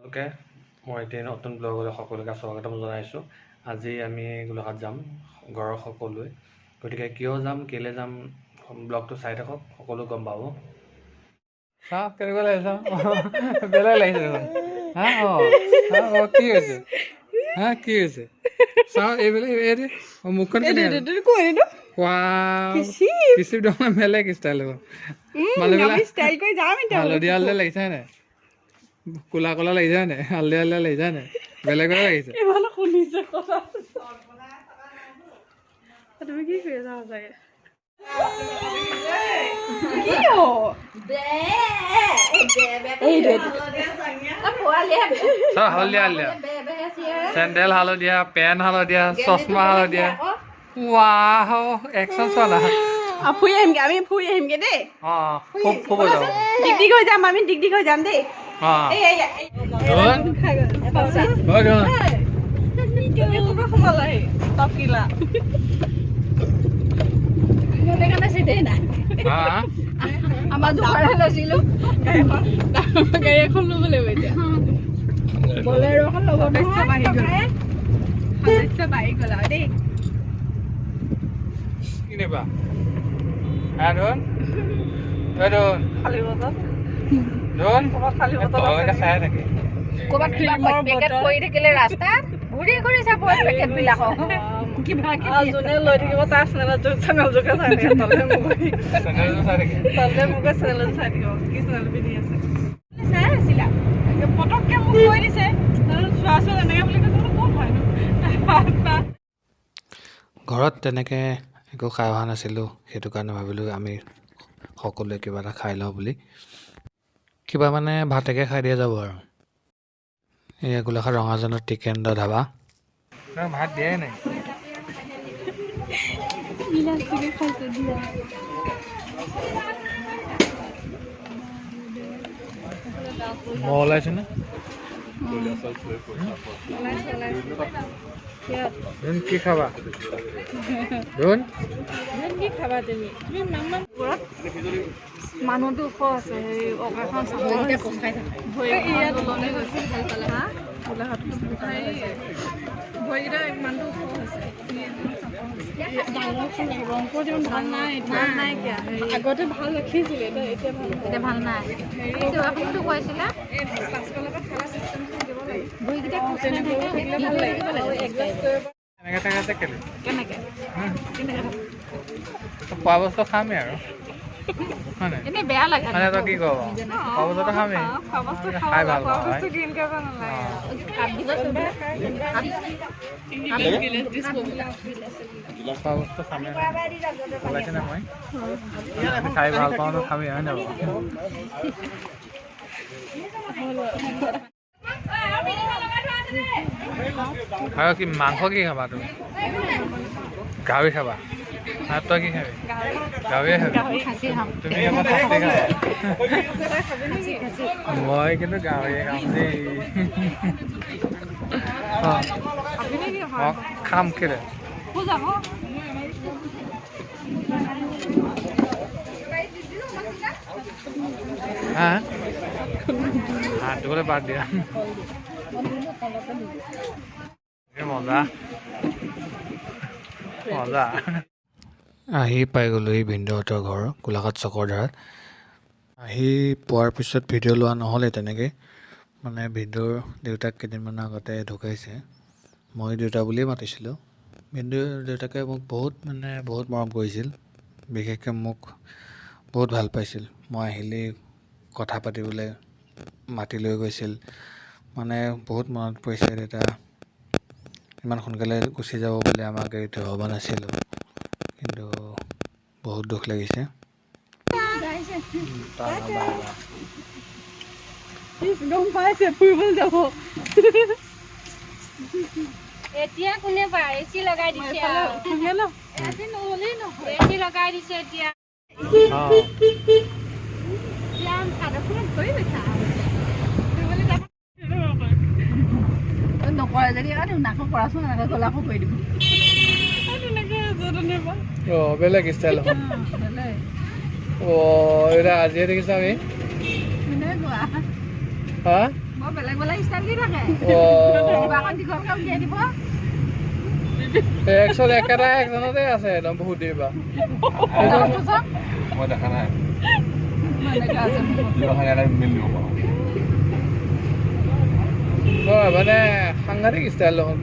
Okay মই এতিয়া নতুন ব্লগলৈ সকলোকে স্বাগতম জনাইছোঁ। আজি আমি গোলাঘাট যাম ঘৰৰ সকলোৱে, গতিকে কিয় যাম কেলৈ যাম ব্লগটো চাই থাকক, সকলো গম পাব। চাওঁ কেনেকুৱা লাগিছে, চাওঁ বেলেগ লাগিছে দেখোন। হা কি হৈছে, কি হৈছে চাওঁ এইবিলাক মুখখন কিছু দেখোন বেলেগ ষ্টাইল হ'ব। হালধীয়া হালধীয়া লাগিছে হয় নাই, কোলা কোলা লাগিছে হয় নাই, হালধীয়া হালধীয়া লাগিছে হয় নাই, বেলেগ বেলেগ লাগিছে। তুমি কি কৰি আছা সঁচাকে? চব হালধীয়া হালধীয়া, চেণ্ডেল হালধীয়া, পেণ্ট হালধীয়া, চশমা হালধীয়া। ৱাও একচন চোৱা না। ফুৰি আহিমগে, আমি ফুৰি আহিমগে দেই। ফুৰিব যাব, ডিগডিগ হৈ যাম, আমি ডিগডিগ হৈ যাম দেই। আমাৰ দোকানে লৈছিলো গাড়ী এখন ল'ব লাগিব এতিয়া। বলেৰ এখন ল'ব বাঢ়ি গ'ল আৰু দেই। কিনিবা খালী বটল চাই থাকে ক'ৰবাত পেকেট পৰি থাকিলে ৰাস্তাত ঘূৰি ঘূৰি চাব পেকেট বিলাকক। যোনে লৈ থাকিব তাৰ চেনেলত চেনেলযোকে চাই থাকে, তলে মোকে চেনেলত চাই থাকিব কি চেনেল পিন্ধি আছে চাই আছিলা। পটককে মোক কৈ দিছে চোৱা চোৱা এনেকে বুলি কৈছে, ক'ত হয় ন। ঘৰত তেনেকৈ একো খাই অহা নাছিলোঁ, সেইটো কাৰণে ভাবিলোঁ আমি সকলোৱে কিবা এটা খাই লওঁ বুলি। কিবা মানে ভাতেকে খাই দিয়া যাব আৰু। এয়া গোলাঘাট ৰঙাজানৰ টিকেন্দ্ৰ ধাবা। ভাত দিয়াই নাই। মহ ওলাইছে নে? কি খাবা কি খাবা তুমি? মানুহটো ওখ আছে, হেৰি অকাখন ভৰিকেইটা ইমানটো ওখ আছে। আগতে ভাল ৰাখিছিলে, এতিয়া ভাল নাই। হেৰিটো কৈছিলে পাছফালৰ পৰা খেলা চিষ্টেমটো দিব লাগে। ভৰিকেইটা কেনেকে খোৱা বস্তু খামেই আৰু এনেই বেয়া লাগে। তই কি কব, খোৱা বস্তুটো খামেই, খাই ভাল পাওঁ। খোৱা বস্তু খামেই ওলাইছে নে, মই খাই ভাল পাওঁ ন, খামেই হয় নাই বাৰু। আৰু কি মাংস কি খাবা তুমি? গাহৰি খাবা? তই কি খাবি? গাহৰিয়ে খাবি? তুমি আকৌ খাচী খাবা? মই কিন্তু গাহৰিয়ে খাম দেই। খাম কেলে হা হাতটোলে বাদ দিয়া। মজা মজা। আহি পাই গ'লোঁ এই ভিনদেউহঁতৰ ঘৰ গোলাঘাট চকৰ ধাৰত। আহি পোৱাৰ পিছত ভিডিঅ' লোৱা নহ'লে তেনেকৈ, মানে ভিনদেউৰ দেউতাক কেইদিনমানৰ আগতে ঢুকাইছে। মই দেউতা বুলিয়ে মাতিছিলোঁ। ভিনদেউৰ দেউতাকে মোক বহুত মৰম কৰিছিল, বিশেষকৈ মোক বহুত ভাল পাইছিল। মই আহিলেই কথা পাতিবলৈ মাতি লৈ গৈছিল, মানে বহুত মনত পৰিছে। দেউতা ইমান সোনকালে গুচি যাব বুলি আমাৰ গাড়ীত ভবা নাছিলোঁ, কিন্তু বহুত দুখ লাগিছে। গম পাইছে ফুৰিবলৈ যাব। এতিয়া কোনে পায়? এচি লগাই দিছে, এচি লগাই দিছে এতিয়া। নকৰে যদি নাকো কৰাচোন, এনেকৈ গ'লে আকৌ কৰি দিব। বেলেগ ষ্টাইল। এতিয়া আজিয়ে দেখিছা আমি। হা বেলেগ বেলেগ ষ্টাইল দি থাকে কিবা এখন দীঘলকৈ উলিয়াই দিব একচুৱেলি একেটা একজনতে আছে একদম বহুত দেৰি পৰা মই দেখা নাই এনেকুৱা আছে হয় মানে সাংঘাতিক ষ্টাইল দেখোন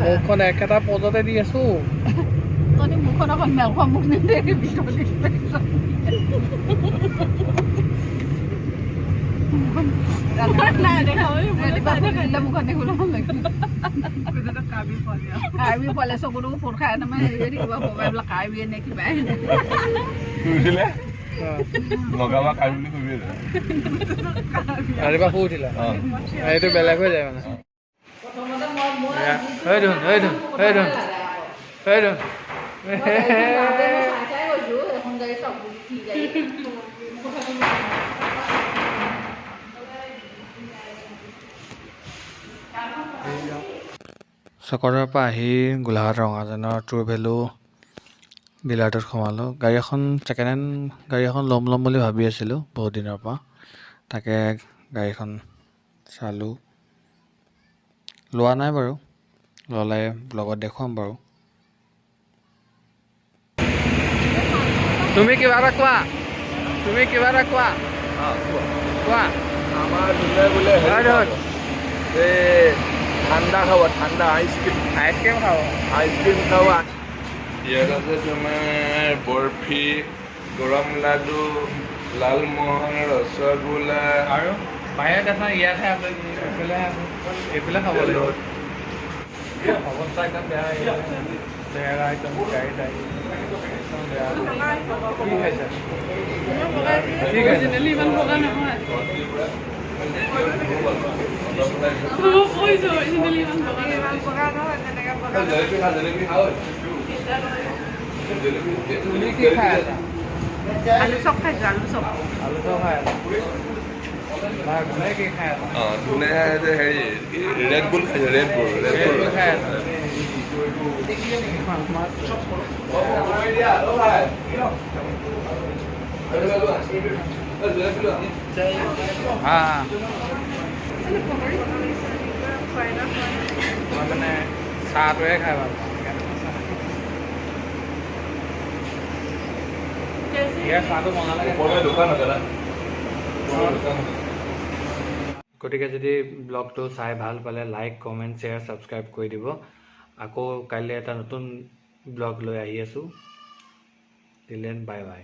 মুখখন একেটা পজতে দি আছো তহঁতি মুখখন অকণ মেল খোৱা মুখ নিদিয়ে মুখত দেখিবলৈ ভাল লাগে কাৰ্বি পোৱালে চকুতো ফুট খাই তাৰমানে হেৰি থাকিব এইবিলাক কাৰ্বিয়ে নে কিবাই লগাবা খাই বুলি কবি ৰাতিপুৱা শুই উঠিলা এইটো বেলেগ হৈ যায় মানে চকৰদাৰ পৰা আহি গোলাঘাট ৰঙাজানৰ ট্ৰু ভেলু ডিলাৰটোত সোমালোঁ গাড়ী এখন ছেকেণ্ড হেণ্ড গাড়ী এখন ল'ম বুলি ভাবি আছিলোঁ বহুত দিনৰ পৰা তাকে গাড়ীখন চালোঁ লোৱা নাই বাৰু ল'লে ব্লগত দেখুৱাম বাৰু তুমি কিবা এটা কোৱা কোৱা আমাৰ যোনে বোলে এই ঠাণ্ডা খাব ঠাণ্ডা আইচক্ৰীম খাব খাব ইয়াত আছে তোমাৰ বৰফি গৰম লাডু লালমোহন ৰসগোল্লা আৰু বাহিৰত আছে ইয়াতহে আছে এইফালে খাব লাগিব অৱস্থা একদম বেয়া চেহেৰা একদম গাড়ী চাই কি খাইছা ঠিক আছে ইমান বগা নহয় তুমি কি খাই আছা আলু চপ খাইছোঁ আলু চপ খাই আছা কোনে কি খাই আছা যোনে হেৰি ৰেড বুল খাইছে ৰেড বুল খাই আছা মই মানে চাহটোৱে খাই ভাল পাওঁ ইয়াৰ চাহটো বনালে দোকান আছে না গতিকে যদি ব্লগটো চাই ভাল পালে লাইক কমেণ্ট শ্বেয়াৰ ছাবস্ক্ৰাইব কৰি দিব আকৌ কাইলৈ এটা নতুন ব্লগ লৈ আহি আছোঁ টিল দেন বাই বাই